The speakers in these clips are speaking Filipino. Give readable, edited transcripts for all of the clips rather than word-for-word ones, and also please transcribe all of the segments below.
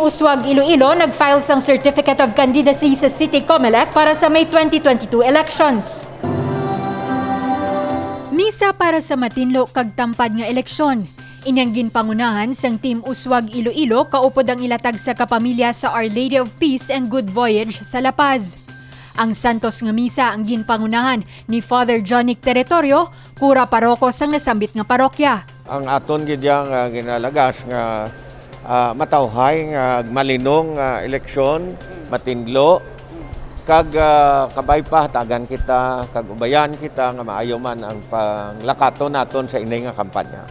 Uswag Iloilo nag-file sang Certificate of Candidacy sa City COMELEC para sa May 2022 elections. Misa para sa matinlo kag tampad nga eleksyon. Inyang ginpangunahan sang Team Uswag Iloilo kaupod ang ilatag sa kapamilya sa Our Lady of Peace and Good Voyage sa La Paz. Ang Santos nga misa ang ginpangunahan ni Father Jonic Territorio, kura paroko sang nasambit nga parokya. Ang aton gidyang ginalagas nga matawhay nga malinong eleksyon, matinlo, kag kabay pa tagan kita, kag ubayan kita nga maayo man ang panglakato naton sa inay nga kampanya.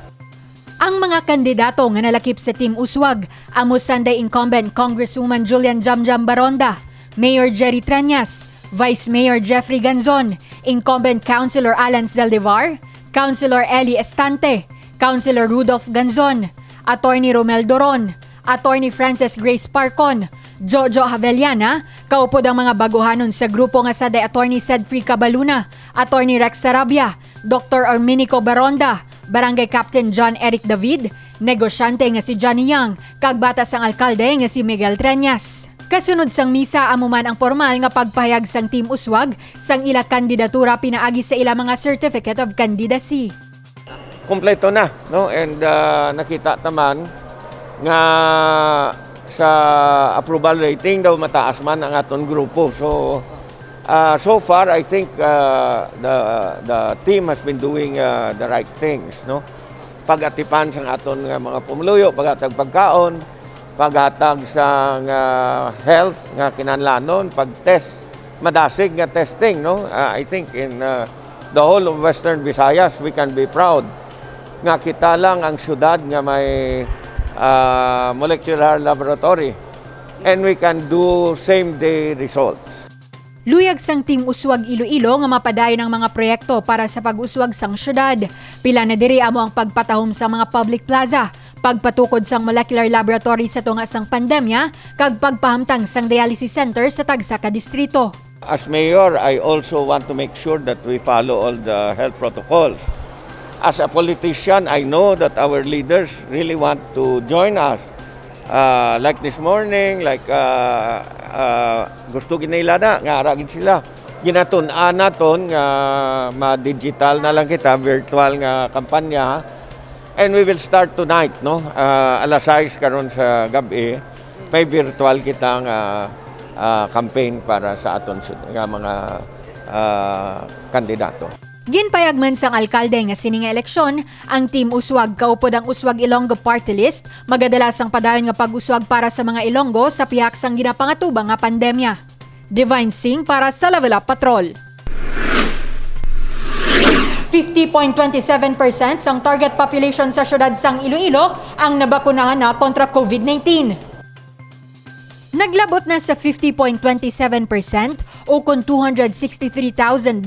Ang mga kandidato nga nalakip sa Team Uswag, amo Sunday incumbent Congresswoman Julian Jamjam Baronda, Mayor Jerry Tranyas, Vice Mayor Jeffrey Ganzon, incumbent Councilor Alan Zaldivar, Councilor Eli Estante, Councilor Rudolph Ganzon, Attorney Romel Doron, Attorney Frances Grace Parcon, Jojo Haveliana, kaupod ang mga baguhanon sa grupo nga sada Attorney Cedfrey Cabaluna, Attorney Rex Sarabia, Dr. Arminico Baronda, Barangay Captain John Eric David, negosyante nga si Johnny Young, kag batas ang alkalde nga si Miguel Treñas. Kasunod sang misa amo man ang formal nga pagpahayag sang Team Uswag sang ila kandidatura pinaagi sa ila mga Certificate of Candidacy. Kompleto na, no? And nakita taman nga sa approval rating daw mataas man ang aton grupo. So far I think the team has been doing the right things, no? Pag-atipan sang aton nga mga pumuluyo, paghatag pagkaon, paghatag sang health nga kinahanglanon, pag-test, madasig nga testing, no? I think in the whole of Western Visayas we can be proud nga kita lang ang syudad nga may molecular laboratory and we can do same-day results. Luyag sang Team Uswag Iloilo nga mapadayon ang mga proyekto para sa pag-uswag sang syudad. Pila na diri amo ang pagpatahom sa mga public plaza, pagpatukod sang molecular laboratory sa tunga sang pandemya, kag pagpahamtang sang dialysis center sa tagsa ka distrito. As mayor, I also want to make sure that we follow all the health protocols. As a politician, I know that our leaders really want to join us. Like this morning, like gusto ginila na, nga aragin sila. Ginatun-an naton nga ma-digital na lang kita, virtual nga kampanya. And we will start tonight, no? Alas 6 karon sa gabi, may virtual kita nga campaign para sa aton nga mga kandidato. Ginpayagman sang alkalde nga sining nga eleksyon, ang Team Uswag kaupod ang Uswag Ilonggo Party List, magadala sang padayon nga pag-uswag para sa mga Ilonggo sa pihak sang ginapangatubang nga pandemya. Divine Singh para sa Level Up Patrol. 50.27% sang target population sa syudad sang Iloilo ang nabakunahan na kontra COVID-19. Naglabot na sa 50.27% o kung 263,907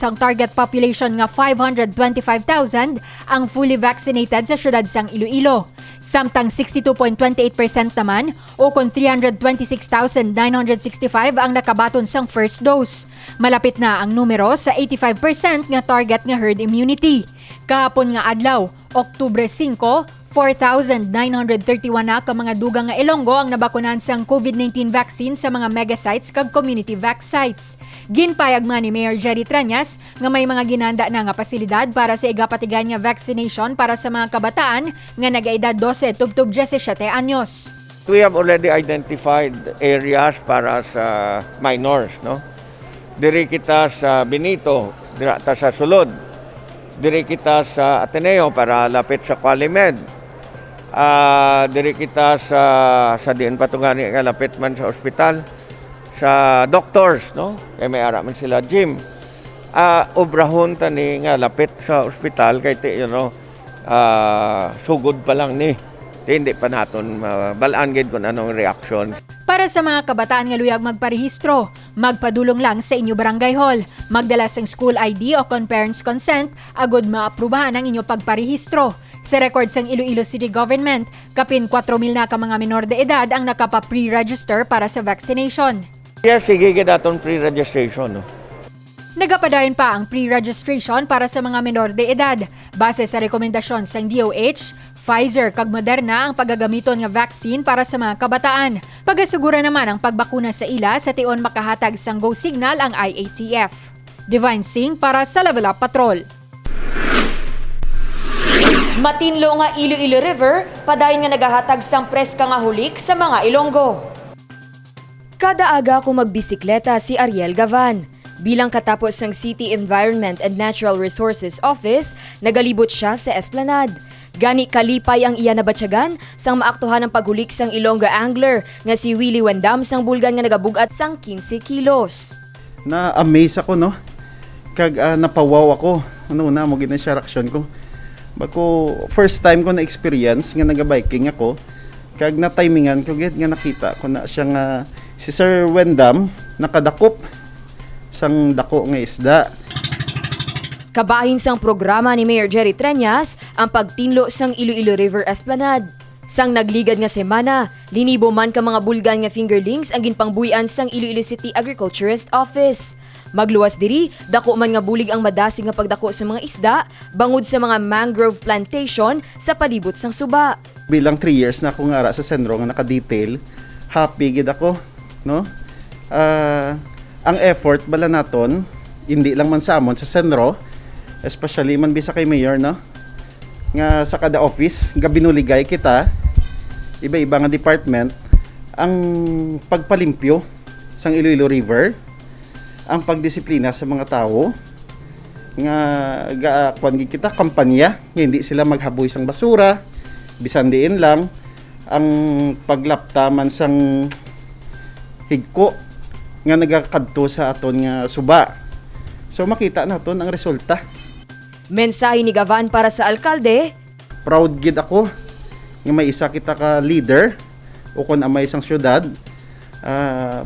sang target population nga 525,000 ang fully vaccinated sa syudad sang Iloilo. Samtang 62.28% naman o kung 326,965 ang nakabaton sang first dose. Malapit na ang numero sa 85% nga target nga herd immunity. Kahapon nga adlaw, Oktubre 5, 4,931 na ka mga dugang nga Ilonggo ang nabakunan sang COVID-19 vaccine sa mga mega sites kag community vac sites. Ginpayag man ni Mayor Jerry Tranyas nga may mga ginanda na nga pasilidad para sa igapatigan nga vaccination para sa mga kabataan nga nag-edad 12 tubtub 17 anyos. We have already identified areas para sa minors, no? Diri kita sa Benito, diri ta sa Sulod. Diri kita sa Ateneo para lapit sa Qualimed. Diri kita sa diin patungani nga lapit man sa ospital, sa doctors, no? Kay may ara man sila gym. Obrahon tani nga lapit sa ospital kay sugod pa lang ni. Hindi pa naton balaan gid kung anong reaction. Para sa mga kabataan nga luyag magparehistro, magpadulong lang sa inyo barangay hall, magdala sang school ID o con parents consent, agod maaprubahan ang inyo pagparehistro. Sa record sang Iloilo City Government, kapin 4,000 na ka mga minor de edad ang nakapa-pre-register para sa vaccination. Yes, sige daton pre-registration, no? Nagapadayon pa ang pre-registration para sa mga menor de edad. Base sa rekomendasyon sa DOH, Pfizer kag Moderna ang paggagamiton nga vaccine para sa mga kabataan. Pagasugura naman ang pagbakuna sa ila sa tion makahatag sang go signal ang IATF. Divine Singh para sa Level Up Patrol. Matinlo nga Iloilo River, padayon nga nagahatag sang preska nga hulik sa mga Ilonggo. Kada aga ko magbisikleta si Ariel Gavan. Bilang katapos ng City Environment and Natural Resources Office, nagalibot siya sa Esplanade. Gani kalipay ang iya nabatsyagan sang maaktuhan ng paghulik sang Ilongga angler nga si Willie Wendam sang bulgan nga nagabugat sang 15 kilos. Na-amaze ako, no? Kag napawaw ako. Ano na, mo gina siya reaction ko. Bako, first time ko na-experience nga nag-biking ako. Kag na-timingan ko, nga nakita ko na siya nga si Sir Wendam nakadakop sang dako nga isda. Kabahin sang programa ni Mayor Jerry Treñas ang pagtinlo sang Iloilo River Esplanade. Sang nagligad nga semana, linibo man ka mga bulgan nga fingerlings ang ginpangbuyan sang Iloilo City Agriculturist Office. Magluwas diri, dako man nga bulig ang madasig nga pagdako sa mga isda, bangod sa mga mangrove plantation sa palibot sang Suba. Bilang 3 years na akong ara sa Senro nga naka-detail, happy gid ako, no? Ang effort bala naton, hindi lang man sa amon sa Senro, especially man bisa kay Mayor, no? Nga sa kada office, nga binuligay kita, iba-iba nga department, ang pagpalimpyo sang Iloilo River, ang pagdisiplina sa mga tao, nga gaakuan gid kita kampanya, nga hindi sila maghaboy sang basura, bisan diin lang, ang paglapta man sang higko, nga nagakadto sa aton nga suba. So makita naton ang resulta. Mensahe ni Gavan para sa alkalde, Proud gid ako nga may isa kita ka leader o kon amay isang syudad,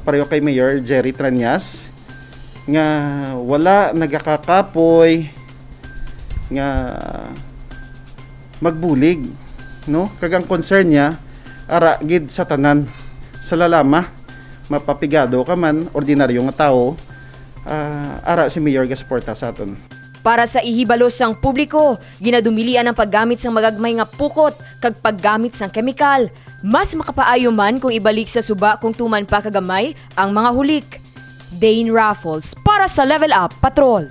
pareho kay Mayor Jerry Treñas, nga wala nagakakapoy nga magbulig, no? Kagang concern niya ara gid sa tanan, sa lalama, mapapigado ka man, ordinaryo nga tao, ara si Mayor gasuporta sa aton. para sa ihibalos sang publiko, ginadumilian ang paggamit sang magagmay nga pukot kag paggamit sang kemikal. Mas makapaayo man kung ibalik sa suba kung tuman pa kagamay ang mga hulik. Dane Raffles para sa Level Up Patrol.